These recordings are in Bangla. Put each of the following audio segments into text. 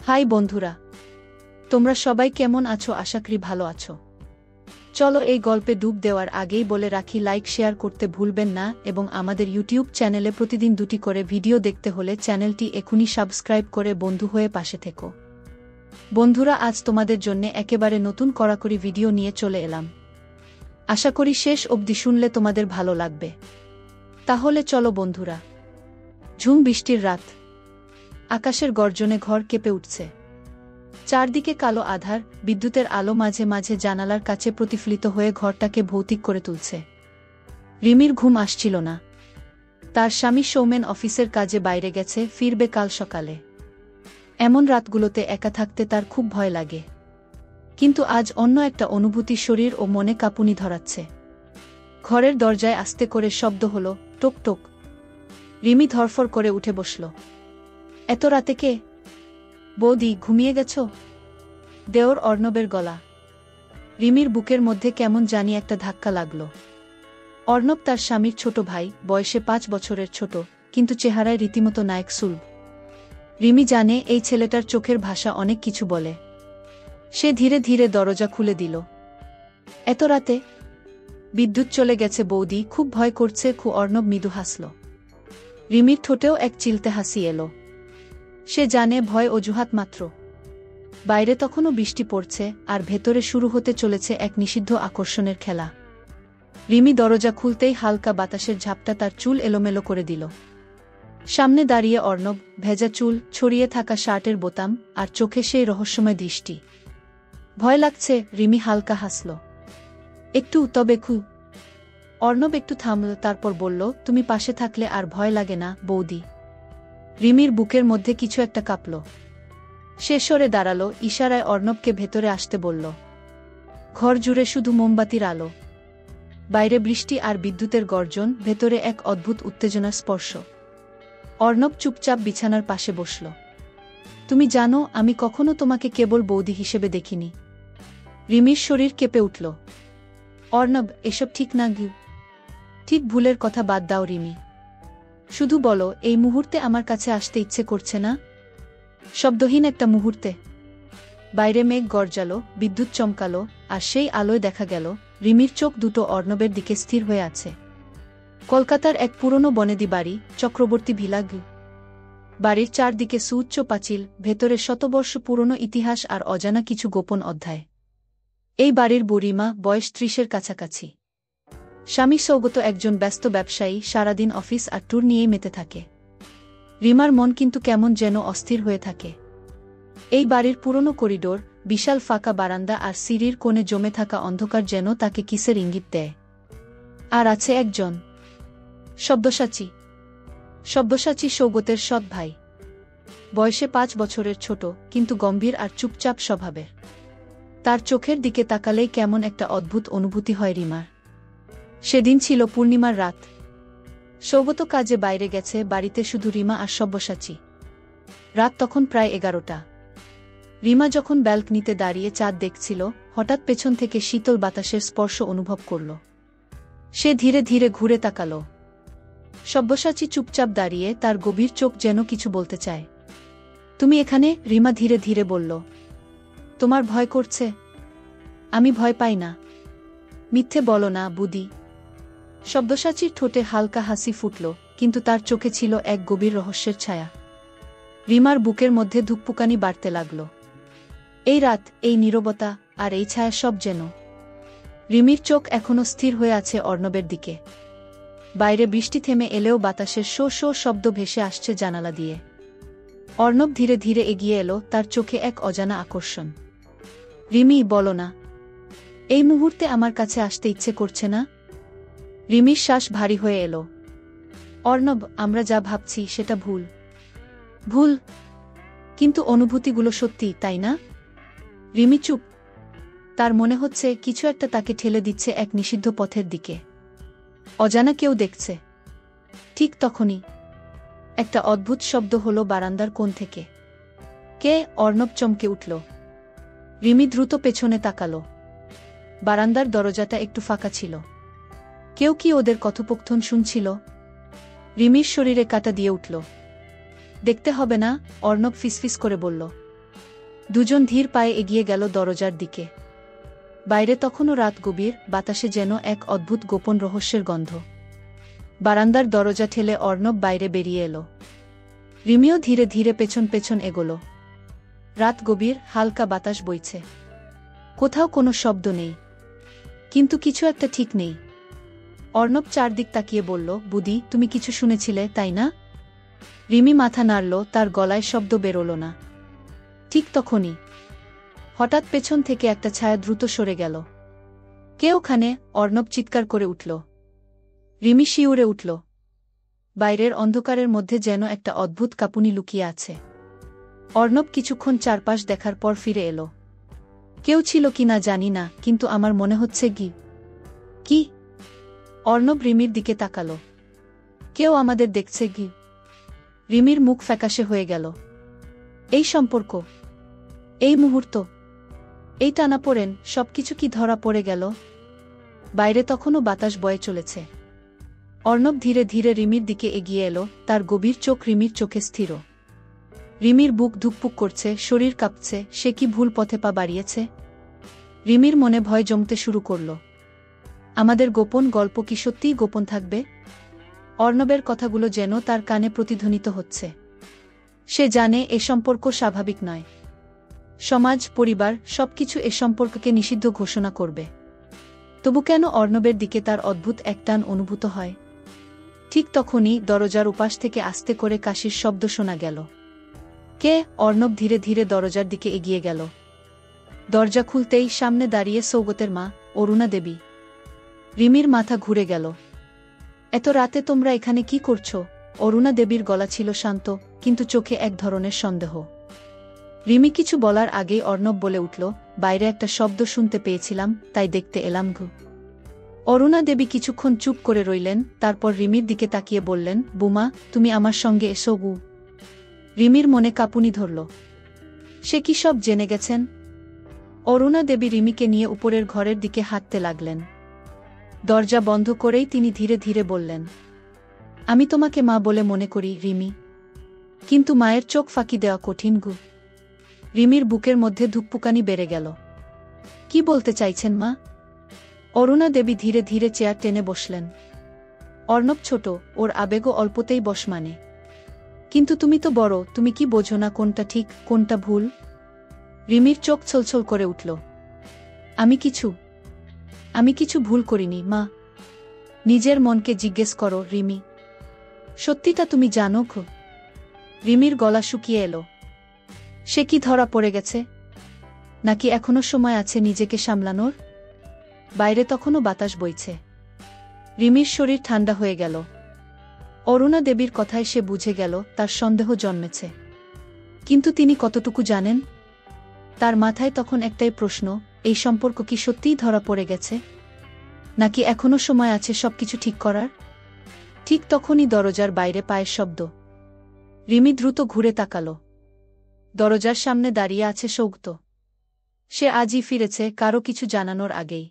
হাই বন্ধুরা, তোমরা সবাই কেমন আছো? আশা করি ভালো আছো। চলো এই গল্পে ডুব দেওয়ার আগেই বলে রাখি, লাইক শেয়ার করতে ভুলবেন না এবং আমাদের ইউটিউব চ্যানেলে প্রতিদিন 2টি করে ভিডিও দেখতে হলে চ্যানেলটি এখনই সাবস্ক্রাইব করে বন্ধু হয়ে পাশে থেকো। বন্ধুরা, আজ তোমাদের জন্য একেবারে নতুন কড়াকড়ি ভিডিও নিয়ে চলে এলাম। আশা করি শেষ অবধি শুনলে তোমাদের ভালো লাগবে। তাহলে চলো বন্ধুরা। ঝুম বৃষ্টির রাত, আকাশের গর্জনে ঘর কেঁপে উঠছে। চারদিকে কালো আধার, বিদ্যুতের আলো মাঝে মাঝে জানালার কাছে প্রতিফলিত হয়ে ঘরটাকে ভৌতিক করে তুলছে। রিমির ঘুম আসছিল না। তার স্বামী সৌমেন অফিসের কাজে বাইরে গেছে, ফিরবে কাল সকালে। এমন রাতগুলোতে একা থাকতে তার খুব ভয় লাগে। কিন্তু আজ অন্য একটা অনুভূতি শরীর ও মনে কাঁপুনি ধরাচ্ছে। ঘরের দরজায় আস্তে করে শব্দ হলো, টোক টোক। রিমি ধরফর করে উঠে বসল। এত রাতে কে? বৌদি, ঘুমিয়ে গেছ? দেওর অর্ণবের গলা। রিমির বুকের মধ্যে কেমন জানি একটা ধাক্কা লাগল। অর্ণব তার স্বামীর ছোট ভাই, বয়সে 5 বছরের ছোট, কিন্তু চেহারায় রীতিমতো নায়ক সুলভ। রিমি জানে এই ছেলেটার চোখের ভাষা অনেক কিছু বলে। সে ধীরে ধীরে দরজা খুলে দিল। এত রাতে? বিদ্যুৎ চলে গেছে বৌদি, খুব ভয় করছে। অর্ণব মৃদু হাসল। রিমির ঠোঁটেও এক চিলতে হাসি এলো। সে জানে ভয় অজুহাত মাত্র। বাইরে তখনও বৃষ্টি পড়ছে, আর ভেতরে শুরু হতে চলেছে এক নিষিদ্ধ আকর্ষণের খেলা। রিমি দরজা খুলতেই হালকা বাতাসের ঝাপটা তার চুল এলোমেলো করে দিল। সামনে দাঁড়িয়ে অর্ণব, ভেজা চুল, ছড়িয়ে থাকা শার্টের বোতাম, আর চোখে সেই রহস্যময় দৃষ্টি। ভয় লাগছে? রিমি হালকা হাসল। একটু, তবে খুব। অর্ণব একটু থামল, তারপর বলল, তুমি পাশে থাকলে আর ভয় লাগে না বৌদি। রিমির বুকের মধ্যে কিছু একটা কাঁপল। সে সরে দাঁড়ালো, ইশারায় অর্ণবকে ভেতরে আসতে বলল। ঘর জুড়ে শুধু মোমবাতির আলো। বাইরে বৃষ্টি আর বিদ্যুতের গর্জন, ভেতরে এক অদ্ভুত উত্তেজনার স্পর্শ। অর্ণব চুপচাপ বিছানার পাশে বসল। তুমি জানো, আমি কখনো তোমাকে কেবল বৌদি হিসেবে দেখিনি। রিমির শরীর কেঁপে উঠল। অর্ণব, এসব ঠিক না গু। ঠিক ভুলের কথা বাদ দাও রিমি। শুধু বলো, এই মুহূর্তে আমার কাছে আসতে ইচ্ছে করছে না? শব্দহীন একটা মুহূর্তে। বাইরে মেঘ গর্জালো, বিদ্যুৎ চমকালো, আর সেই আলোয় দেখা গেল রিমির চোখ দুটো অর্ণবের দিকে স্থির হয়ে আছে। কলকাতার এক পুরনো বনেদি বাড়ি, চক্রবর্তী ভিলা। বাড়ির চারদিকে সুউচ্চ পাঁচিল, ভেতরে শতবর্ষ পুরনো ইতিহাস আর অজানা কিছু গোপন অধ্যায়। এই বাড়ির বুড়িমা, বয়স 30-এর কাছাকাছি। স্বামী সৌগত একজন ব্যস্ত ব্যবসায়ী, সারাদিন অফিস আর ট্যুর নিয়েই মেতে থাকে। রিমার মন কিন্তু কেমন যেন অস্থির হয়ে থাকে। এই বাড়ির পুরনো করিডোর, বিশাল ফাঁকা বারান্দা আর সিঁড়ির কোণে জমে থাকা অন্ধকার যেন তাকে কিসের ইঙ্গিত দেয়। আর আছে একজন সব্যসাচী। সব্যসাচী সৌগতের সৎ ভাই। বয়সে 5 বছরের ছোট, কিন্তু গম্ভীর আর চুপচাপ স্বভাবের। তার চোখের দিকে তাকালেই কেমন একটা অদ্ভুত অনুভূতি হয় রিমার। সেদিন ছিল পূর্ণিমার রাত। সৌগত কাজে বাইরে গেছে, বাড়িতে শুধু রিমা আর সব্যসাচী। রাত তখন প্রায় 11টা। রিমা যখন ব্যালকনিতে দাঁড়িয়ে চাঁদ দেখছিল, হঠাৎ পেছন থেকে শীতল বাতাসের স্পর্শ অনুভব করল। সে ধীরে ধীরে ঘুরে তাকাল। সব্যসাচী চুপচাপ দাঁড়িয়ে, তার গভীর চোখ যেন কিছু বলতে চায়। তুমি এখানে? রিমা ধীরে ধীরে বলল। তোমার ভয় করছে? আমি ভয় পাই না। মিথ্যে বলো না বুদি। সব্যসাচীর ঠোঁটে হালকা হাসি ফুটল, কিন্তু তার চোখে ছিল এক গভীর রহস্যের ছায়া। রিমার বুকের মধ্যে ধুকপুকানি বাড়তে লাগল। এই রাত, এই নীরবতা, আর এই ছায়া, সব যেন। রিমির চোখ এখনো স্থির হয়ে আছে অর্ণবের দিকে। বাইরে বৃষ্টি থেমে এলেও বাতাসের শো শো শব্দ ভেসে আসছে জানালা দিয়ে। অর্ণব ধীরে ধীরে এগিয়ে এলো, তার চোখে এক অজানা আকর্ষণ। রিমি, বলো না, এই মুহূর্তে আমার কাছে আসতে ইচ্ছে করছে না? রিমির শ্বাস ভারী হয়ে এলো। অর্ণব, আমরা যা ভাবছি সেটা ভুল। ভুল? কিন্তু অনুভূতিগুলো সত্যি, তাই না? রিমি চুপ। তার মনে হচ্ছে কিছু একটা তাকে ঠেলে দিচ্ছে এক নিষিদ্ধ পথের দিকে। অজানা কেউ দেখছে। ঠিক তখনই একটা অদ্ভুত শব্দ হলো বারান্দার কোণ থেকে। কে? অর্ণব চমকে উঠল। রিমি দ্রুত পেছনে তাকালো। বারান্দার দরজাটা একটু ফাঁকা ছিল। কেউ কি ওদের কথোপকথন শুনছিল? রিমির শরীরে কাঁটা দিয়ে উঠল। দেখতে হবে না, অর্ণব ফিসফিস করে বলল। দুজন ধীর পায়ে এগিয়ে গেল দরজার দিকে। বাইরে তখনও রাত গভীর, বাতাসে যেন এক অদ্ভুত গোপন রহস্যের গন্ধ। বারান্দার দরজা ঠেলে অর্ণব বাইরে বেরিয়ে এলো। রিমিও ধীরে ধীরে পেছন পেছন এগোল। রাত গভীর, হালকা বাতাস বইছে। কোথাও কোনো শব্দ নেই, কিন্তু কিছু একটা ঠিক নেই। অর্ণব চারদিক তাকিয়ে বলল, বুদি, তুমি কিছু শুনেছিলে, তাই না? রিমি মাথা নাড়ল, তার গলায় শব্দ বেরোল না। ঠিক তখনই হঠাৎ পেছন থেকে একটা ছায়া দ্রুত সরে গেল। কে ওখানে? অর্ণব চিৎকার করে উঠল। রিমি শিউরে উঠল। বাইরের অন্ধকারের মধ্যে যেন একটা অদ্ভুত কাঁপুনি লুকিয়ে আছে। অর্ণব কিছুক্ষণ চারপাশ দেখার পর ফিরে এলো। কেউ ছিল কি না জানি না, কিন্তু আমার মনে হচ্ছে কি? অর্ণব রিমির দিকে তাকালো। কেউ আমাদের দেখছে কি? রিমির মুখ ফ্যাকাশে হয়ে গেল। এই সম্পর্ক, এই মুহূর্ত, এই টানাপোড়েন, সবকিছু কি ধরা পড়ে গেল? বাইরে তখনও বাতাস বয়ে চলেছে। অর্ণব ধীরে ধীরে রিমির দিকে এগিয়ে এলো, তার গভীর চোখ রিমির চোখে স্থির। রিমির বুক ধুকপুক করছে, শরীর কাঁপছে। সে কি ভুল পথে পা বাড়িয়েছে? রিমির মনে ভয় জমতে শুরু করল। আমাদের গোপন গল্প কি সত্যিই গোপন থাকবে? অর্ণবের কথাগুলো যেন তার কানে প্রতিধ্বনিত হচ্ছে। সে জানে এ সম্পর্ক স্বাভাবিক নয়। সমাজ, পরিবার, সবকিছু এ সম্পর্ককে নিষিদ্ধ ঘোষণা করবে। তবু কেন অর্ণবের দিকে তার অদ্ভুত এক টান অনুভূত হয়? ঠিক তখনই দরজার উপাস থেকে আস্তে করে কাশির শব্দ শোনা গেল। কে? অর্ণব ধীরে ধীরে দরজার দিকে এগিয়ে গেল। দরজা খুলতেই সামনে দাঁড়িয়ে সৌগতের মা, অরুণা দেবী। রিমির মাথা ঘুরে গেল। এত রাতে তোমরা এখানে কি করছো? অরুণা দেবীর গলা ছিল শান্ত, কিন্তু চোখে এক ধরনের সন্দেহ। রিমি কিছু বলার আগেই অর্ণব বলে উঠল, বাইরে একটা শব্দ শুনতে পেয়েছিলাম, তাই দেখতে এলাম। অরুণা দেবী কিছুক্ষণ চুপ করে রইলেন, তারপর রিমির দিকে তাকিয়ে বললেন, বুমা, তুমি আমার সঙ্গে এসো। রিমির মনে কাঁপুনি ধরল। সে কি সব জেনে গেছেন? অরুণা দেবী রিমিকে নিয়ে উপরের ঘরের দিকে হাঁটতে লাগলেন। দরজা বন্ধ করেই তিনি ধীরে ধীরে বললেন, আমি তোমাকে মা বলে মনে করি রিমি, কিন্তু মায়ের চোখ ফাঁকি দেওয়া কঠিন। রিমির বুকের মধ্যে ধুকপুকানি বেড়ে গেল। কি বলতে চাইছেন মা? অরুণা দেবী ধীরে ধীরে চেয়ার টেনে বসলেন। অর্ণব ছোট, ওর আবেগও অল্পতেই বশ মানে। কিন্তু তুমি তো বড়, তুমি কি বোঝো না কোনটা ঠিক, কোনটা ভুল? রিমির চোখ ছলছল করে উঠল। আমি কিছু ভুল করিনি মা। নিজের মনকে জিজ্ঞেস করো রিমি, সত্যিটা তুমি জানো? রিমির গলা শুকিয়ে এলো। সে কি ধরা পড়ে গেছে, নাকি এখনো সময় আছে নিজেকে সামলানোর? বাইরে তখনও বাতাস বইছে। রিমির শরীর ঠান্ডা হয়ে গেল। অরুণা দেবীর কথায় সে বুঝে গেল তার সন্দেহ জন্মেছে। কিন্তু তিনি কতটুকু জানেন? তার মাথায় তখন একটাই প্রশ্ন, এই সম্পর্ক কি সত্যিই ধরা পড়ে গেছে, নাকি এখনো সময় আছে সবকিছু ঠিক করার? ঠিক তখনই দরজার বাইরে পায়ের শব্দ। রিমি দ্রুত ঘুরে তাকাল। দরজার সামনে দাঁড়িয়ে আছে সৌগত। সে আজই ফিরেছে, কারো কিছু জানানোর আগেই।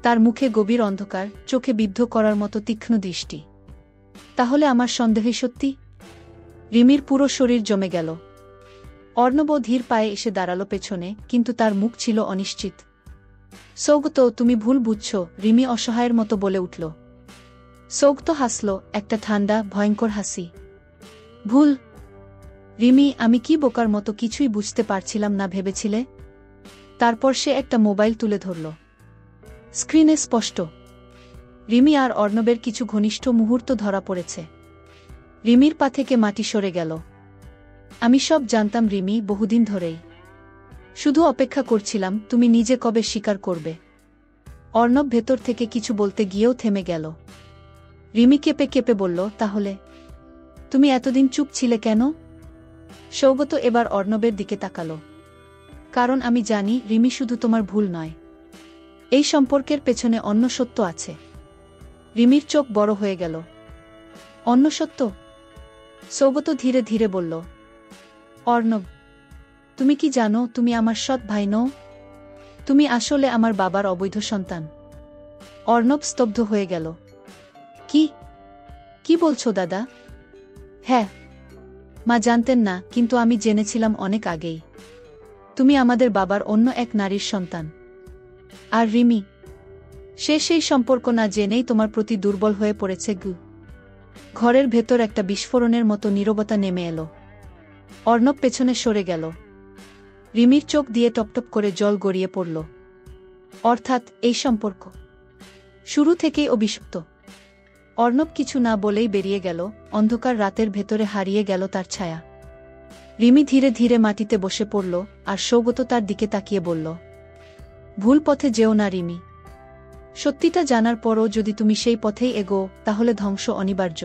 তার মুখে গভীর অন্ধকার, চোখে বিদ্ধ করার মতো তীক্ষ্ণ দৃষ্টি। তাহলে আমার সন্দেহে সত্যি? রিমির পুরো শরীর জমে গেল। অর্ণব ধীর পায়ে এসে দাঁড়ালো পেছনে, কিন্তু তার মুখ ছিল অনিশ্চিত। সৌগত, তুমি ভুল বুঝছ, রিমি অসহায়ের মতো বলে উঠল। সৌগত হাসল, একটা ঠান্ডা, ভয়ঙ্কর হাসি। ভুল? রিমি, আমি কি বোকার মতো কিছুই বুঝতে পারছিলাম না ভেবেছিলে? তারপর সে একটা মোবাইল তুলে ধরল। স্ক্রিনে স্পষ্ট রিমি আর অর্ণবের কিছু ঘনিষ্ঠ মুহূর্ত ধরা পড়েছে। রিমির পা থেকে মাটি সরে গেল। আমি সব জানতাম রিমি, বহুদিন ধরেই। শুধু অপেক্ষা করছিলাম তুমি নিজে কবে স্বীকার করবে। অর্ণব ভেতর থেকে কিছু বলতে গিয়েও থেমে গেল। রিমি কেঁপে কেঁপে বলল, তাহলে তুমি এতদিন চুপ ছিলে কেন? সৌগত এবার অর্ণবের দিকে তাকালো। কারণ আমি জানি রিমি শুধু তোমার ভুল নয়, এই সম্পর্কের পেছনে অন্য সত্য আছে। রিমির চোখ বড় হয়ে গেল। অন্য সত্য? সৌগত ধীরে ধীরে বলল, অর্ণব, তুমি কি জানো তুমি আমার সৎ ভাই নও? তুমি আসলে আমার বাবার অবৈধ সন্তান। অর্ণব স্তব্ধ হয়ে গেল। কি কি বলছো দাদা? হ্যাঁ, মা জানতেন না, কিন্তু আমি জেনেছিলাম অনেক আগেই। তুমি আমাদের বাবার অন্য এক নারীর সন্তান। আর রিমি, সে সেই সম্পর্ক না জেনেই তোমার প্রতি দুর্বল হয়ে পড়েছে। ঘরের ভেতর একটা বিস্ফোরণের মতো নীরবতা নেমে এলো। অর্ণব পেছনে সরে গেল। রিমির চোখ দিয়ে টপটপ করে জল গড়িয়ে পড়ল। অর্থাৎ এই সম্পর্ক শুরু থেকেই অভিশপ্ত। অর্ণব কিছু না বলেই বেরিয়ে গেল। অন্ধকার রাতের ভেতরে হারিয়ে গেল তার ছায়া। রিমি ধীরে ধীরে মাটিতে বসে পড়ল, আর সৌগত তার দিকে তাকিয়ে বলল, ভুল পথে যেও না রিমি। সত্যিটা জানার পরও যদি তুমি সেই পথেই এগো, তাহলে ধ্বংস অনিবার্য।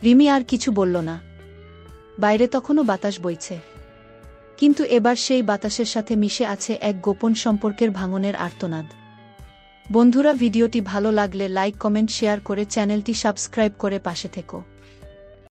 রিমি আর কিছু বলল না। বাইরে তখনও বাতাস বইছে, কিন্তু এবার সেই বাতাসের সাথে মিশে আছে এক গোপন সম্পর্কের ভাঙনের আর্তনাদ। বন্ধুরা, ভিডিওটি ভালো লাগলে লাইক, কমেন্ট, শেয়ার করে চ্যানেলটি সাবস্ক্রাইব করে পাশে থেকো।